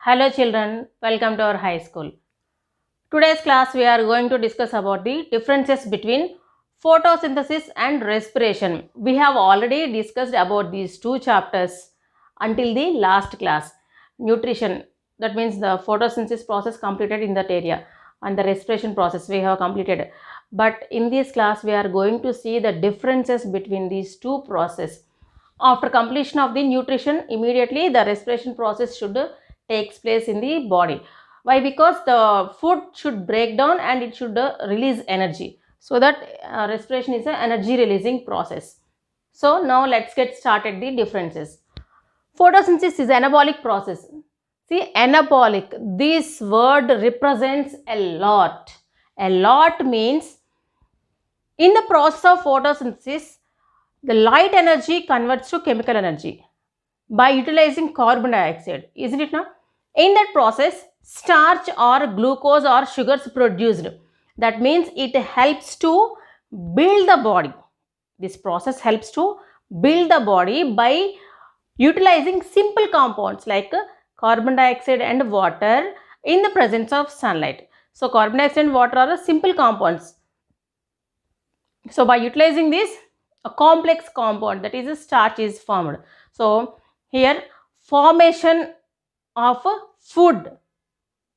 Hello children, welcome to our high school. Today's class we are going to discuss about the differences between photosynthesis and respiration. We have already discussed about these two chapters until the last class. Nutrition, that means the photosynthesis process completed in that area, and the respiration process we have completed. But in this class we are going to see the differences between these two processes. After completion of the nutrition, immediately the respiration process should takes place in the body. Why? Because the food should break down and it should release energy. So that respiration is an energy releasing process. So now let's get started the differences. Photosynthesis is anabolic process. See, anabolic, this word represents a lot. A lot means in the process of photosynthesis, the light energy converts to chemical energy by utilizing carbon dioxide, isn't it now? In that process, starch or glucose or sugars produced. That means it helps to build the body. This process helps to build the body by utilizing simple compounds like carbon dioxide and water in the presence of sunlight. So, carbon dioxide and water are simple compounds. So, by utilizing this, a complex compound, that is a starch, is formed. So, here formation of food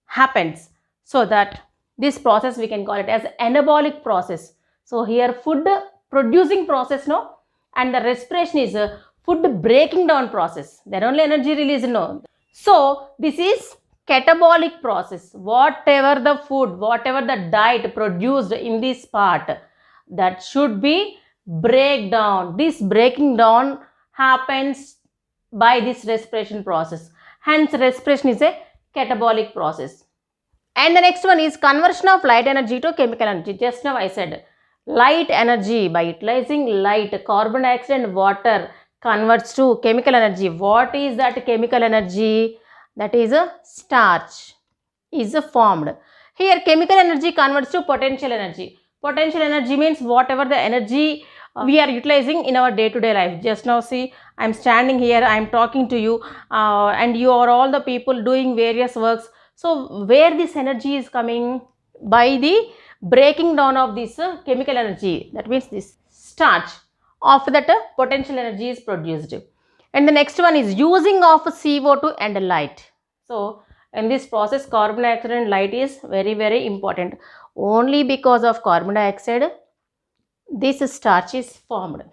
happens, so that this process we can call it as anabolic process. So, here food producing process, no, and the respiration is a food breaking down process. Then only energy release, no. So, this is catabolic process. Whatever the food, whatever the diet produced in this part, that should be break down. This breaking down happens by this respiration process. Hence, respiration is a catabolic process. And the next one is conversion of light energy to chemical energy. Just now I said light energy, by utilizing light, carbon dioxide and water converts to chemical energy. What is that chemical energy? That is a starch is formed. Here chemical energy converts to potential energy. Potential energy means whatever the energy we are utilizing in our day-to-day life. Just now see, I am standing here, I am talking to you, and you are all the people doing various works. So where this energy is coming? By the breaking down of this chemical energy. That means this starch. After that potential energy is produced. And the next one is using of CO2 and light. So in this process, carbon dioxide and light is very, very important. Only because of carbon dioxide, this starch is formed.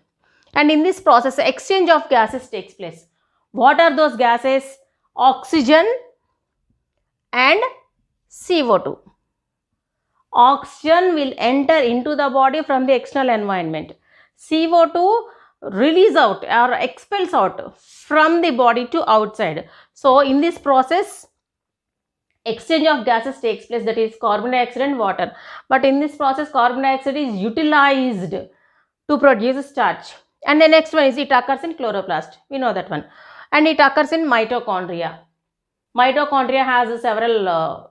And in this process, exchange of gases takes place. What are those gases? Oxygen and CO2. Oxygen will enter into the body from the external environment. CO2 release out or expels out from the body to outside. So in this process, exchange of gases takes place, that is carbon dioxide and water. But in this process, carbon dioxide is utilized to produce starch. And the next one is it occurs in chloroplast. We know that one. And it occurs in mitochondria. Mitochondria has several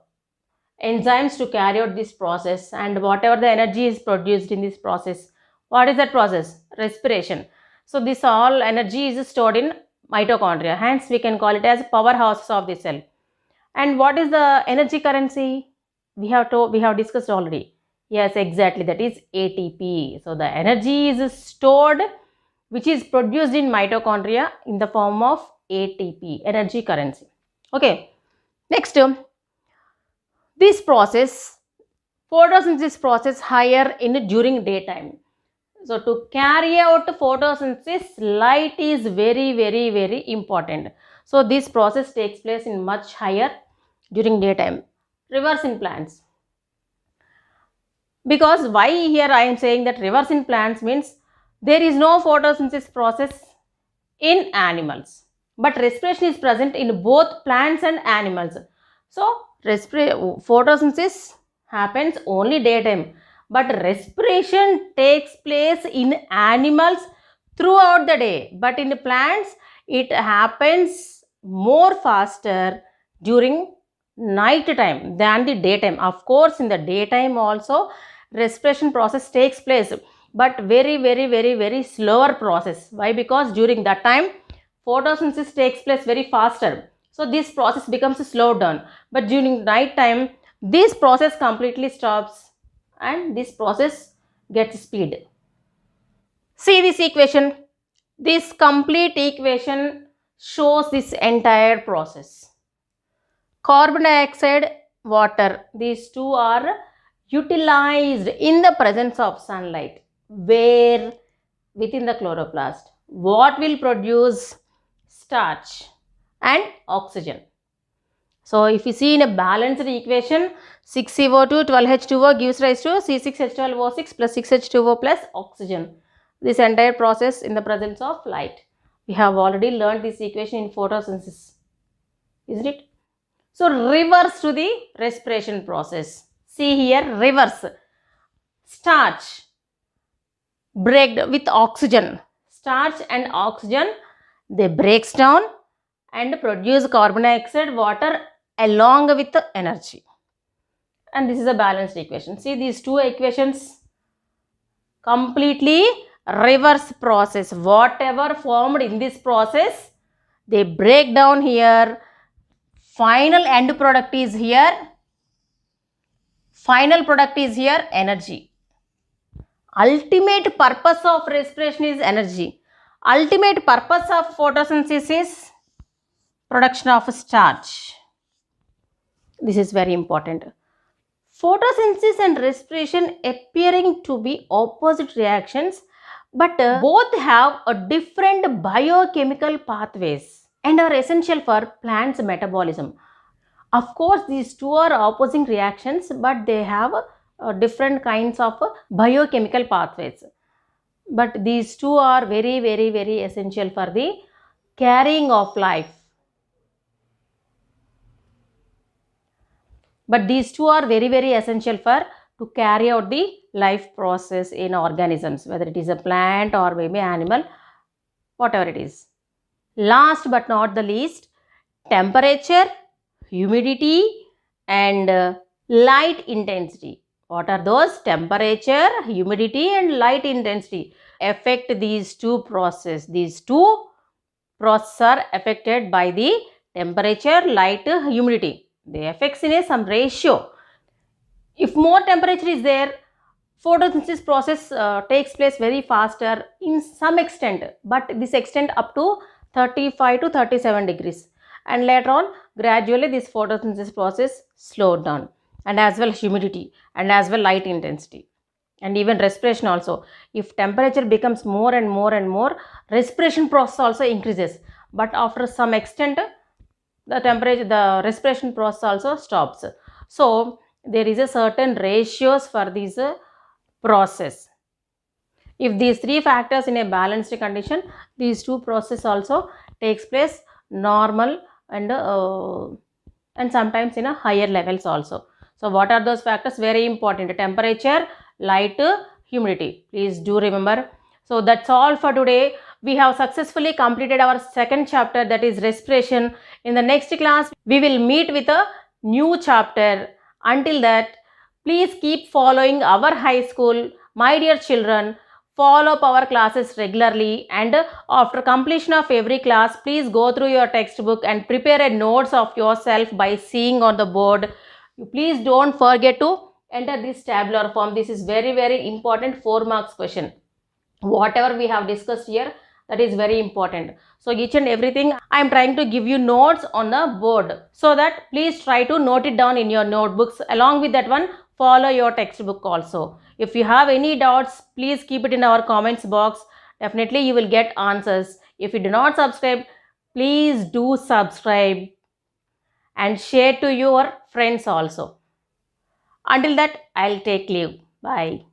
enzymes to carry out this process, and whatever the energy is produced in this process. What is that process? Respiration. So this all energy is stored in mitochondria. Hence we can call it as powerhouse of the cell. And what is the energy currency? We have discussed already. Yes, exactly, that is ATP. So the energy is stored, which is produced in mitochondria in the form of ATP, energy currency. Okay. Next, this process, photosynthesis process, higher in during daytime. So to carry out photosynthesis, light is very, very, very important. So this process takes place in much higher during daytime. Reverse in plants. Because why here I am saying that reverse in plants means there is no photosynthesis process in animals, but respiration is present in both plants and animals. So photosynthesis happens only daytime, but respiration takes place in animals throughout the day. But in plants, it happens more faster during night time than the daytime. Of course, in the daytime also respiration process takes place, but very, very, very, very slower process. Why? Because during that time photosynthesis takes place very faster. So this process becomes slowed down. But during night time, this process completely stops and this process gets speed. See this equation. This complete equation shows this entire process. Carbon dioxide, water, these two are utilized in the presence of sunlight. Where? Within the chloroplast. What will produce? Starch and oxygen. So if you see in a balanced equation, 6CO2, 12H2O gives rise to C6H12O6 plus 6H2O plus oxygen. This entire process in the presence of light. We have already learned this equation in photosynthesis, isn't it? So reverse to the respiration process. See here, reverse. Starch break with oxygen. Starch and oxygen, they breaks down and produce carbon dioxide, water along with the energy. And this is a balanced equation. See these two equations, completely reverse process. Whatever formed in this process, they break down here. Final end product is here. Final product is here, energy. Ultimate purpose of respiration is energy. Ultimate purpose of photosynthesis is production of starch. This is very important. Photosynthesis and respiration appearing to be opposite reactions, but both have a different biochemical pathways and are essential for plants' metabolism. Of course, these two are opposing reactions, but they have different kinds of biochemical pathways. But these two are very, very, very essential for the carrying of life. But these two are very, very essential for to carry out the life process in organisms, whether it is a plant or maybe animal, whatever it is. Last but not the least, temperature, humidity and light intensity. What are those? Temperature, humidity and light intensity affect these two processes. These two processes are affected by the temperature, light, humidity. They affect in some ratio. If more temperature is there, photosynthesis process takes place very faster in some extent, but this extent up to 35 to 37 degrees. And later on, gradually this photosynthesis process slowed down, and as well humidity and as well light intensity and even respiration also. If temperature becomes more and more and more, respiration process also increases, but after some extent the respiration process also stops. So there is a certain ratios for this process. If these three factors in a balanced condition, these two processes also takes place normal and sometimes in a higher levels also. So what are those factors? Very important: temperature, light, humidity. Please do remember. So that's all for today. We have successfully completed our second chapter, that is respiration. In the next class, we will meet with a new chapter. Until that, please keep following our high school. My dear children, follow up our classes regularly, and after completion of every class, please go through your textbook and prepare a notes of yourself by seeing on the board. Please don't forget to enter this tabular form. This is very, very important 4 marks question. Whatever we have discussed here, that is very important. So each and everything I am trying to give you notes on the board, so that please try to note it down in your notebooks. Along with that one, follow your textbook also. If you have any doubts, please keep it in our comments box. Definitely you will get answers. If you do not subscribe, please do subscribe and share to your friends also. Until that, I'll take leave. Bye.